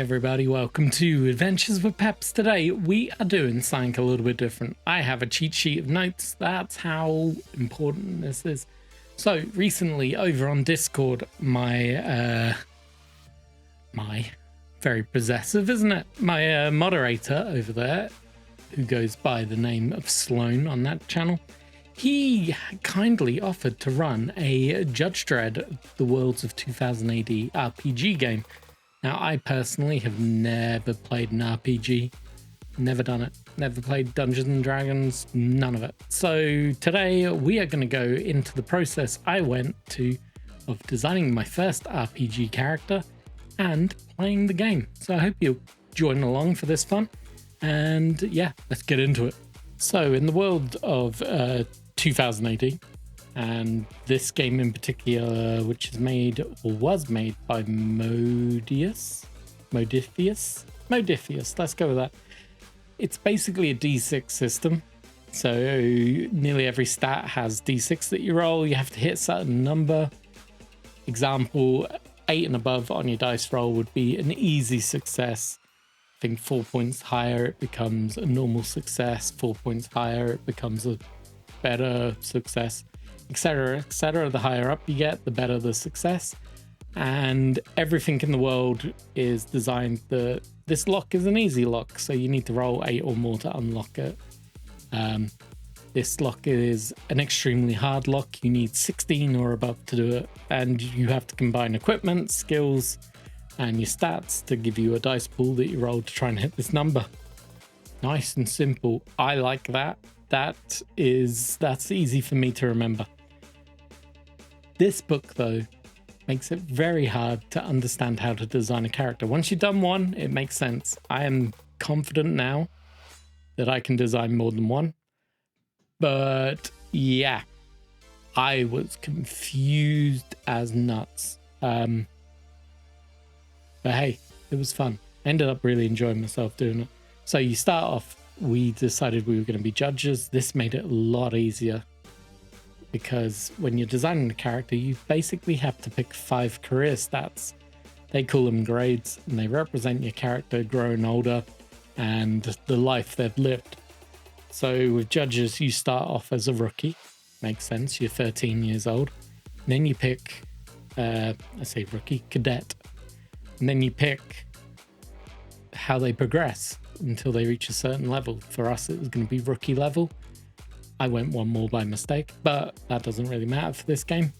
everybody, welcome to Adventures with Peps. Today we are doing something a little bit different. I have a cheat sheet of notes, that's how important this is. So recently over on Discord, my very possessive, isn't it? My moderator over there, who goes by the name of Sloan on that channel, he kindly offered to run a Judge Dredd, the Worlds of 2000 AD RPG game. Now, I personally have never played an RPG, never done it, never played Dungeons and Dragons, none of it. So today we are going to go into the process I went to of designing my first RPG character and playing the game. So I hope you'll join along for this fun. And yeah, let's get into it. So in the world of 2000 AD, and this game in particular, which is made or was made by Modifius, let's go with that. It's basically a D6 system. So nearly every stat has D6 that you roll. You have to hit a certain number. Example, 8 and above on your dice roll would be an easy success. I think 4 points higher, it becomes a normal success. 4 points higher, it becomes a better success, etc., etc. The higher up you get, the better the success. And everything in the world is designed that this lock is an easy lock, so you need to roll 8 or more to unlock it. This lock is an extremely hard lock. You need 16 or above to do it, and you have to combine equipment, skills, and your stats to give you a dice pool that you roll to try and hit this number. Nice and simple. I like that. That's easy for me to remember. This book, though, makes it very hard to understand how to design a character. Once you've done one, it makes sense. I am confident now that I can design more than one. But yeah, I was confused as nuts. But hey, it was fun. I ended up really enjoying myself doing it. So you start off, we decided we were going to be judges. This made it a lot easier, because when you're designing a character, you basically have to pick 5 career stats. They call them grades, and they represent your character growing older and the life they've lived. So with judges, you start off as a rookie. Makes sense, you're 13 years old. And then you pick, I say rookie, cadet. And then you pick how they progress until they reach a certain level. For us, it was going to be rookie level. I went one more by mistake, but that doesn't really matter for this game.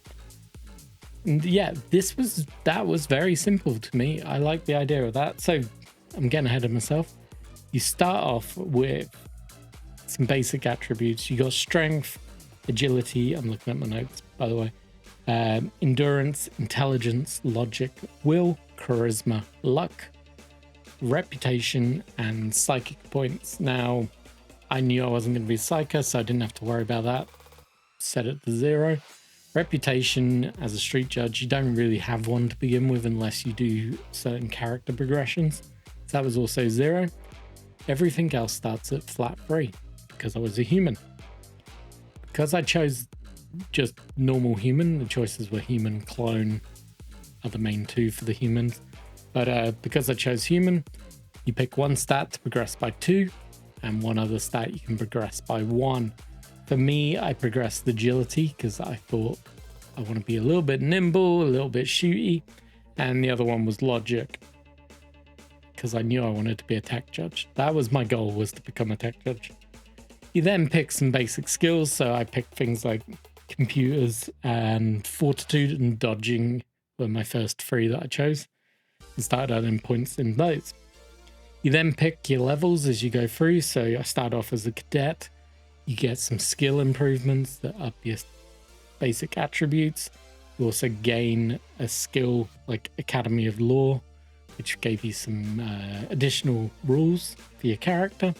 And yeah, that was very simple to me. I like the idea of that. So I'm getting ahead of myself. You start off with some basic attributes. You got strength, agility. I'm looking at my notes, by the way. Endurance, intelligence, logic, will, charisma, luck, reputation, and psychic points. Now, I knew I wasn't going to be a psyker, so I didn't have to worry about that. Set it to 0. Reputation, as a street judge, you don't really have one to begin with unless you do certain character progressions. So that was also 0. Everything else starts at flat 3 because I was a human. Because I chose just normal human, the choices were human, clone are the main 2 for the humans. But because I chose human, you pick one stat to progress by 2. And one other stat you can progress by 1. For me, I progressed agility because I thought I want to be a little bit nimble, a little bit shooty. And the other one was logic because I knew I wanted to be a tech judge. That was my goal, was to become a tech judge. You then pick some basic skills. So I picked things like computers and fortitude and dodging were my first 3 that I chose. And started adding points in those. You then pick your levels as you go through. So I start off as a cadet. You get some skill improvements that up your basic attributes. You also gain a skill like Academy of Law, which gave you some additional rules for your character.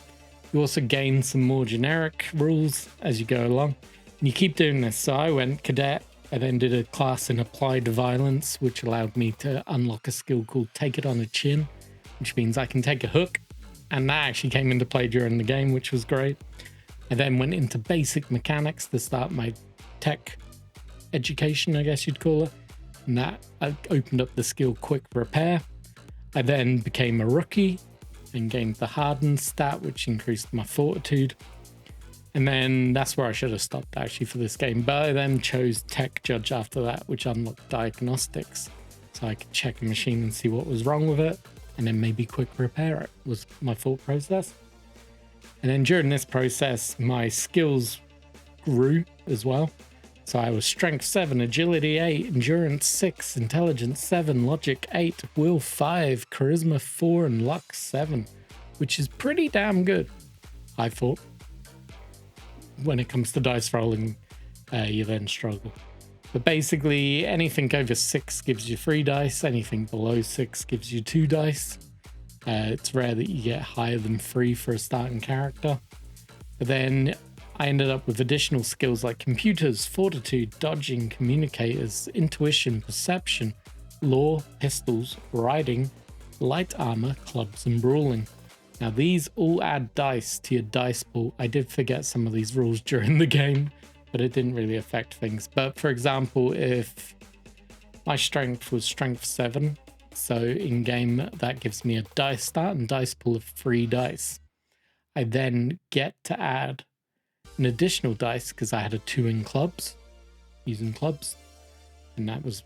You also gain some more generic rules as you go along. And you keep doing this. So I went cadet. I then did a class in applied violence, which allowed me to unlock a skill called Take It on the Chin, which means I can take a hook, and that actually came into play during the game, which was great. I then went into basic mechanics to start my tech education, I guess you'd call it, and that opened up the skill Quick Repair. I then became a rookie and gained the hardened stat, which increased my fortitude. And then that's where I should have stopped actually for this game. But I then chose Tech Judge after that, which unlocked diagnostics. So I could check a machine and see what was wrong with it, and then maybe quick repair it was my thought process. And then during this process, my skills grew as well. So I was strength 7, agility 8, endurance 6, intelligence 7, logic 8, will 5, charisma 4, and luck 7, which is pretty damn good, I thought. When it comes to dice rolling, you then struggle. But basically, anything over 6 gives you 3 dice. Anything below 6 gives you 2 dice. It's rare that you get higher than 3 for a starting character. But then I ended up with additional skills like computers, fortitude, dodging, communicators, intuition, perception, law, pistols, riding, light armor, clubs, and brawling. Now these all add dice to your dice pool. I did forget some of these rules during the game, but it didn't really affect things. But for example, if my strength was strength 7, so in game that gives me a dice start and dice pool of 3 dice. I then get to add an additional dice because I had a 2 in clubs, using clubs, and that was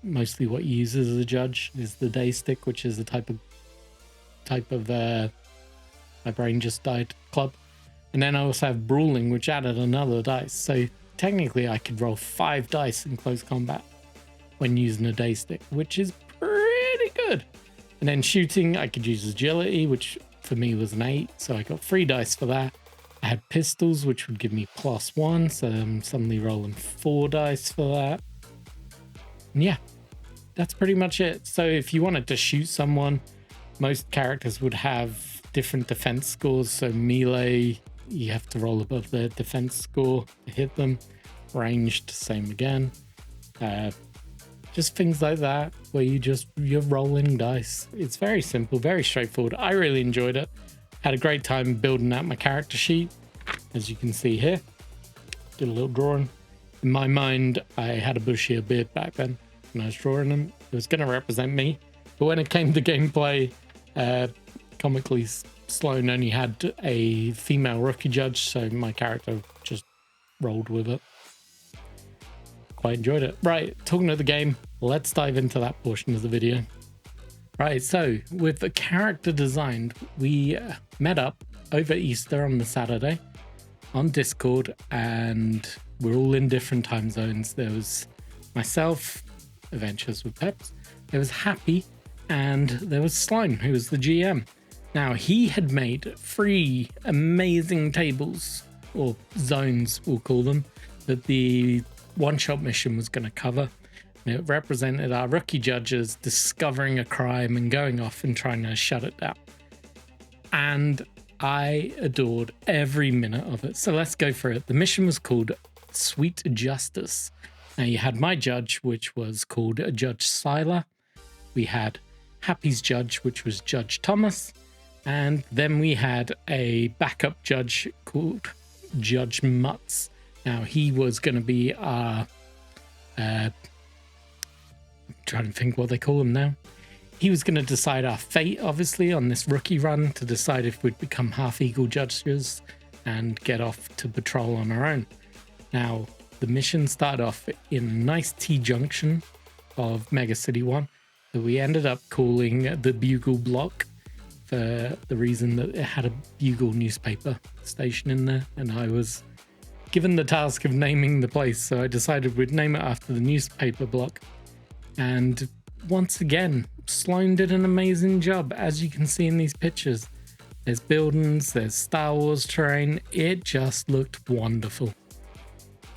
mostly what you use as a judge, is the day stick, which is a type of my brain just died club. And then I also have brawling, which added another dice. So technically I could roll 5 dice in close combat when using a day stick, which is pretty good. And then shooting, I could use agility, which for me was an 8, so I got 3 dice for that. I had pistols, which would give me +1, so I'm suddenly rolling 4 dice for that. And yeah, that's pretty much it. So if you wanted to shoot someone, most characters would have different defense scores. So melee, you have to roll above their defense score to hit them. Ranged, same again. Just things like that where you're rolling dice. It's very simple, very straightforward. I really enjoyed it. Had a great time building out my character sheet, as you can see here. Did a little drawing. In my mind, I had a bushier beard back then when I was drawing them. It was going to represent me. But when it came to gameplay, comically Sloan only had a female rookie judge, so my character just rolled with it. Quite enjoyed it. Right, talking of the game, let's dive into that portion of the video. Right, so with the character designed, we met up over Easter on the Saturday on Discord, and we're all in different time zones. There was myself, Adventures with Peps, there was Happy, and there was Slime, who was the GM. Now, he had made 3 amazing tables, or zones, we'll call them, that the one-shot mission was going to cover. And it represented our rookie judges discovering a crime and going off and trying to shut it down. And I adored every minute of it. So let's go for it. The mission was called Sweet Justice. Now, you had my judge, which was called Judge Sila. We had Happy's judge, which was Judge Thomas. And then we had a backup judge called Judge Mutz. Now, he was going to be our... I'm trying to think what they call him now. He was going to decide our fate, obviously, on this rookie run, to decide if we'd become half-eagle judges and get off to patrol on our own. Now, the mission started off in a nice T-junction of Mega City 1 that we ended up calling the Bugle Block, for the reason that it had a Bugle newspaper station in there, and I was given the task of naming the place, so I decided we'd name it after the newspaper block. And once again, Sloan did an amazing job, as you can see in these pictures. There's buildings, there's Star Wars terrain, it just looked wonderful.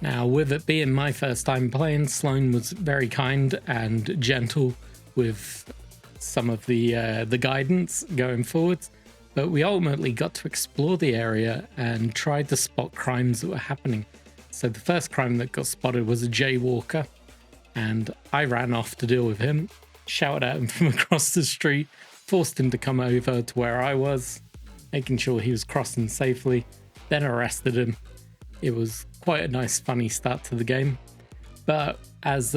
Now, with it being my first time playing, Sloan was very kind and gentle with some of the guidance going forwards, but we ultimately got to explore the area and tried to spot crimes that were happening. So the first crime that got spotted was a jaywalker, and I ran off to deal with him, shouted at him from across the street, forced him to come over to where I was, making sure he was crossing safely, then arrested him. It was quite a nice, funny start to the game. But as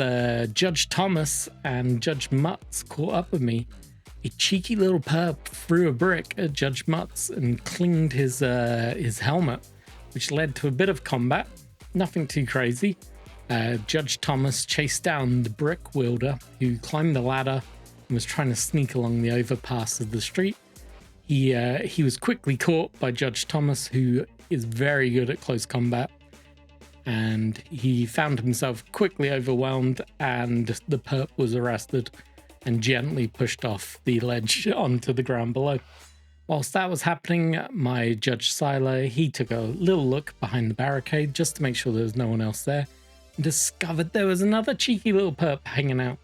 Judge Thomas and Judge Mutz caught up with me, a cheeky little perp threw a brick at Judge Mutz and clinged his helmet, which led to a bit of combat. Nothing too crazy. Judge Thomas chased down the brick wielder who climbed the ladder and was trying to sneak along the overpass of the street. He was quickly caught by Judge Thomas, who is very good at close combat, and he found himself quickly overwhelmed, and the perp was arrested and gently pushed off the ledge onto the ground below. Whilst that was happening, my Judge Silo, he took a little look behind the barricade just to make sure there was no one else there, and discovered there was another cheeky little perp hanging out,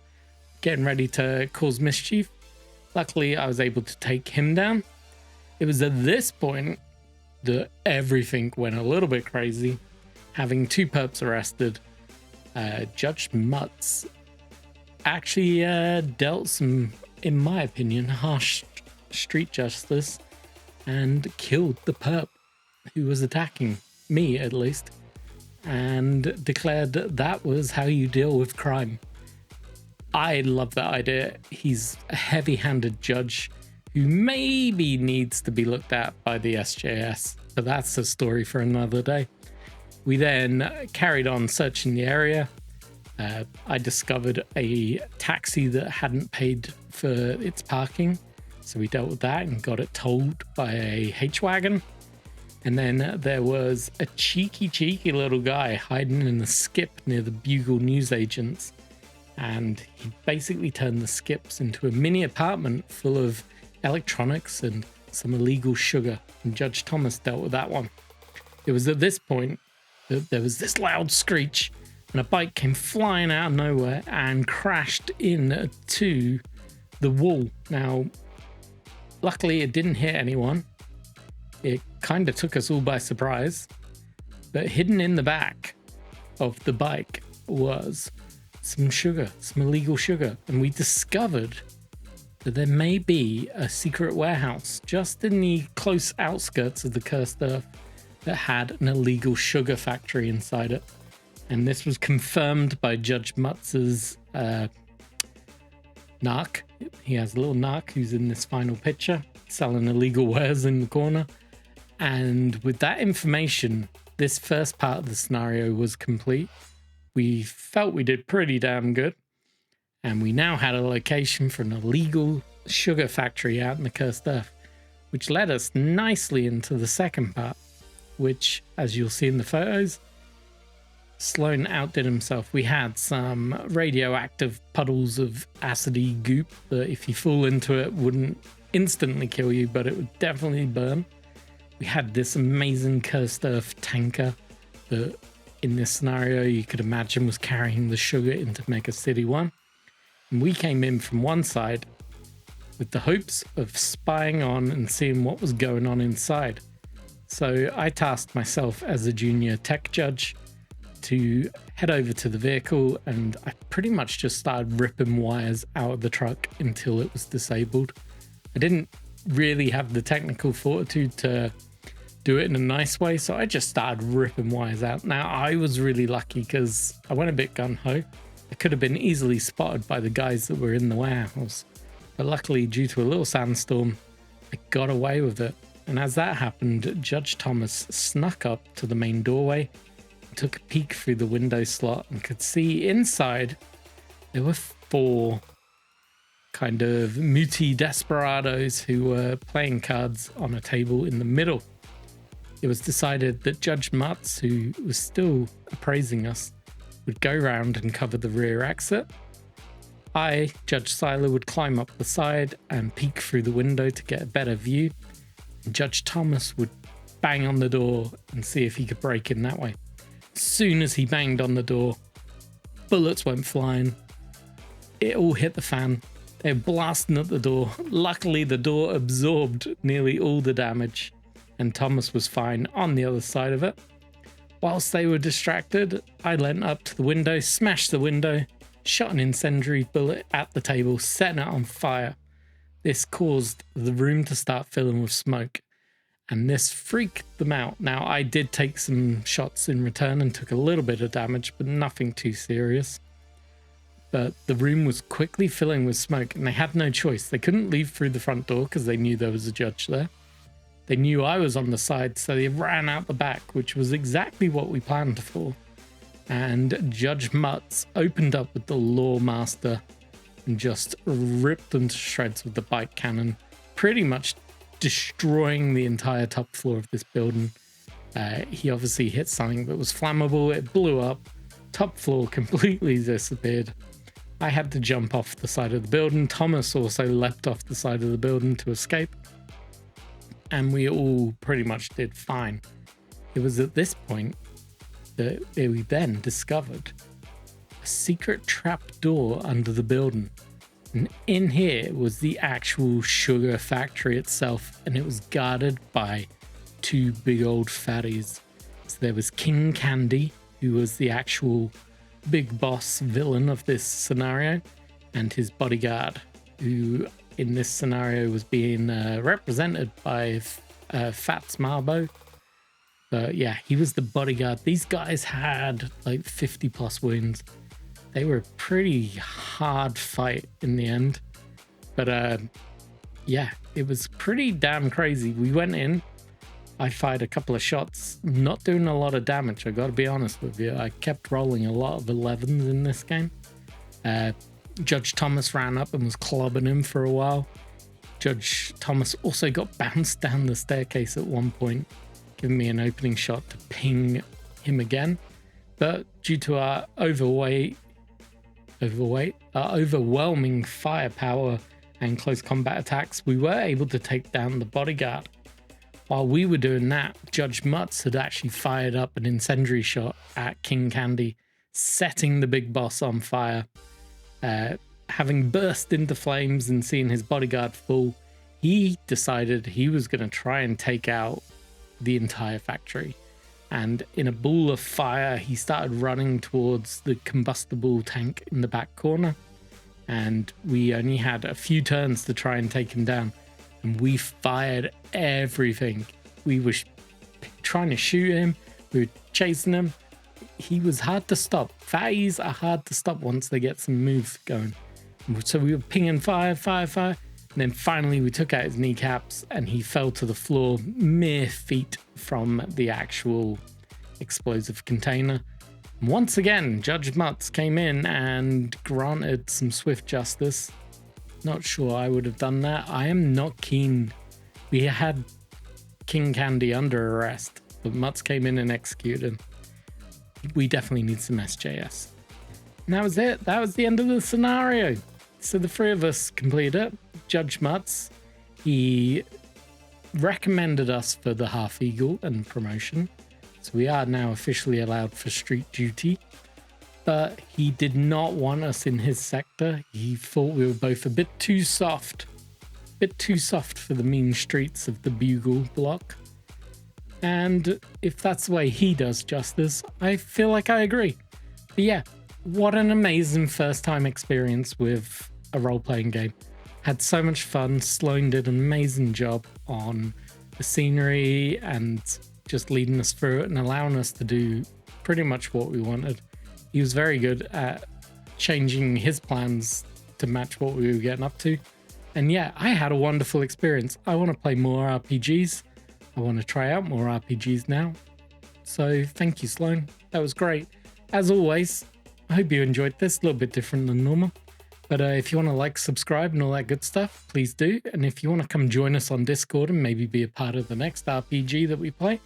getting ready to cause mischief. Luckily, I was able to take him down. It was at this point that everything went a little bit crazy. Having 2 perps arrested, Judge Mutz actually dealt some, in my opinion, harsh street justice and killed the perp who was attacking me, at least, and declared that was how you deal with crime. I love that idea. He's a heavy-handed judge who maybe needs to be looked at by the SJS, but that's a story for another day. We then carried on searching the area. I discovered a taxi that hadn't paid for its parking, so we dealt with that and got it towed by a H-Wagon. And then there was a cheeky little guy hiding in the skip near the Bugle newsagents, and he basically turned the skips into a mini apartment full of electronics and some illegal sugar, and Judge Thomas dealt with that one. It was at this point that there was this loud screech, and a bike came flying out of nowhere and crashed into the wall. Now, luckily it didn't hit anyone. It kind of took us all by surprise, but hidden in the back of the bike was some sugar, some illegal sugar, and we discovered that there may be a secret warehouse just in the close outskirts of the Cursed Earth that had an illegal sugar factory inside it. And this was confirmed by Judge Mutz's narc. He has a little narc who's in this final picture, selling illegal wares in the corner. And with that information, this first part of the scenario was complete. We felt we did pretty damn good. And we now had a location for an illegal sugar factory out in the Cursed Earth, which led us nicely into the second part, which, as you'll see in the photos, Sloan outdid himself. We had some radioactive puddles of acidy goop that if you fall into it wouldn't instantly kill you, but it would definitely burn. We had this amazing Cursed Earth tanker that in this scenario you could imagine was carrying the sugar into Mega City 1. And we came in from one side with the hopes of spying on and seeing what was going on inside. So I tasked myself as a junior tech judge to head over to the vehicle, and I pretty much just started ripping wires out of the truck until it was disabled. I didn't really have the technical fortitude to do it in a nice way, so I just started ripping wires out. Now, I was really lucky because I went a bit gung-ho. I could have been easily spotted by the guys that were in the warehouse, but luckily, due to a little sandstorm, I got away with it. And as that happened, Judge Thomas snuck up to the main doorway, took a peek through the window slot, and could see inside there were 4 kind of muty desperados who were playing cards on a table in the middle. It was decided that Judge Mutz, who was still appraising us, would go round and cover the rear exit. I, Judge Silo, would climb up the side and peek through the window to get a better view. And Judge Thomas would bang on the door and see if he could break in that way. As soon as he banged on the door, bullets went flying. It all hit the fan. They were blasting at the door. Luckily, the door absorbed nearly all the damage, and Thomas was fine on the other side of it. Whilst they were distracted, I leant up to the window, smashed the window, shot an incendiary bullet at the table, setting it on fire. This caused the room to start filling with smoke, and this freaked them out. Now, I did take some shots in return and took a little bit of damage, but nothing too serious. but the room was quickly filling with smoke and they had no choice. They couldn't leave through the front door because they knew there was a judge there. They knew I was on the side, so they ran out the back, which was exactly what we planned for. And Judge Mutz opened up with the Law Master and just ripped them to shreds with the bike cannon, pretty much destroying the entire top floor of this building. He obviously hit something that was flammable. It blew up. Top floor completely disappeared. I had to jump off the side of the building. Thomas also leapt off the side of the building to escape. And we all pretty much did fine. It was at this point that we then discovered a secret trap door under the building. And in here was the actual sugar factory itself, and it was guarded by two big old fatties. So there was King Kandy, who was the actual big boss villain of this scenario, and his bodyguard, who in this scenario was being represented by Fats Marbo. But yeah, he was the bodyguard. These guys had like 50 plus wounds. They were a pretty hard fight in the end. But yeah, it was pretty damn crazy. We went in. I fired a couple of shots, not doing a lot of damage, I gotta be honest with you. I kept rolling a lot of 11s in this game. Judge Thomas ran up and was clubbing him for a while. Judge Thomas also got bounced down the staircase at one point, giving me an opening shot to ping him again. But due to our overwhelming firepower and close combat attacks, we were able to take down the bodyguard. While we were doing that, Judge Mutz had actually fired up an incendiary shot at King Kandy, setting the big boss on fire. Having burst into flames and seeing his bodyguard fall, he decided he was going to try and take out the entire factory. And in a ball of fire, he started running towards the combustible tank in the back corner. And we only had a few turns to try and take him down. And we fired everything. We were trying to shoot him. We were chasing him. He was hard to stop. Fatties are hard to stop once they get some moves going. So we were pinging fire. And then finally we took out his kneecaps and he fell to the floor mere feet from the actual explosive container. And once again, Judge Mutz came in and granted some swift justice. Not sure I would have done that. I am not keen. We had King Kandy under arrest, but Mutz came in and executed him. We definitely need some SJS. And that was it. That was the end of the scenario. So the three of us completed it. Judge Mutz, he recommended us for the Half Eagle and promotion. So we are now officially allowed for street duty. But he did not want us in his sector. He thought we were both a bit too soft. For the mean streets of the Bugle Block. And if that's the way he does justice, I feel like I agree. But yeah, what an amazing first time experience with a role-playing game. Had so much fun. Sloan did an amazing job on the scenery and just leading us through it and allowing us to do pretty much what we wanted. He was very good at changing his plans to match what we were getting up to. And yeah, I had a wonderful experience. I want to play more RPGs. I want to try out more RPGs now. So thank you, Sloan. That was great. As always, I hope you enjoyed this. A little bit different than normal. But if you want to like, subscribe and all that good stuff, please do. And if you want to come join us on Discord and maybe be a part of the next RPG that we play,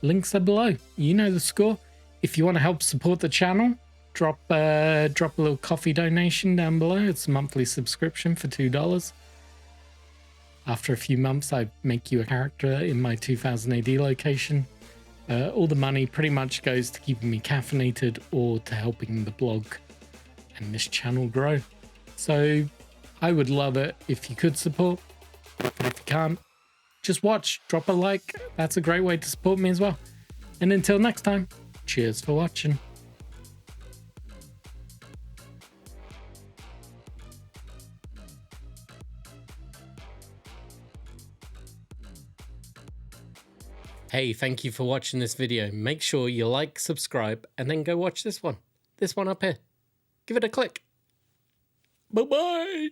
links are below. You know the score. If you want to help support the channel, drop a little coffee donation down below. It's a monthly subscription for $2. After a few months, I make you a character in my 2000 AD location. All the money pretty much goes to keeping me caffeinated or to helping the blog and this channel grow. So I would love it if you could support. But if you can't, just watch, drop a like. That's a great way to support me as well. And until next time, cheers for watching. Hey, thank you for watching this video. Make sure you like, subscribe, and then go watch this one. This one up here. Give it a click. Bye-bye.